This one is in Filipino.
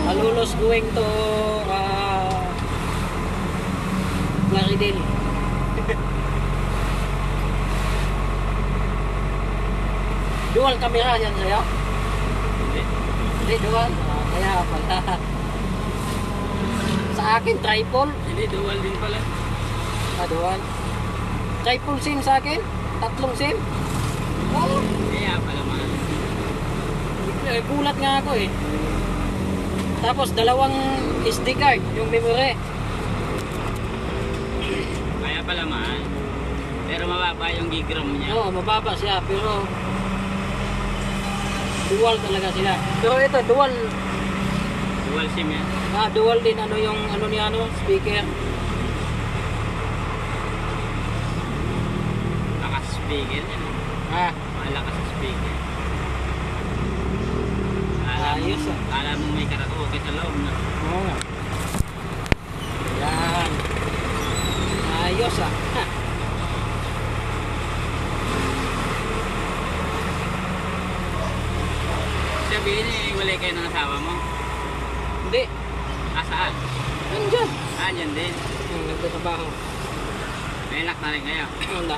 Malulos going to Plaridel. Dual camera yan sa'yo? Hindi dual. Kaya pala. Sa akin, triple. Hindi, dual din pala. Dual. Triple SIM sa akin. 3 SIM. Oh. Kaya pala man. Gulat nga ako eh. Tapos 2 SD card, yung memory. Kaya pala man. Pero mababa yung gig RAM niya. Oo, mababa siya. Pero dual talaga sila. Pero ito, dual. Dual SIM yan. Dual din yung niya speaker. Lakas speaker yan. Malakas sa speaker. Ayos ah. Alam mo may karaoke sa loob na. Oo nga. Yan. Ayos ah. Sabihin eh, wala kayo ng asawa mo? Hindi. Saan? Nandyan. Yan din. Nagtatrabaho. May anak na rin kayo? Wala.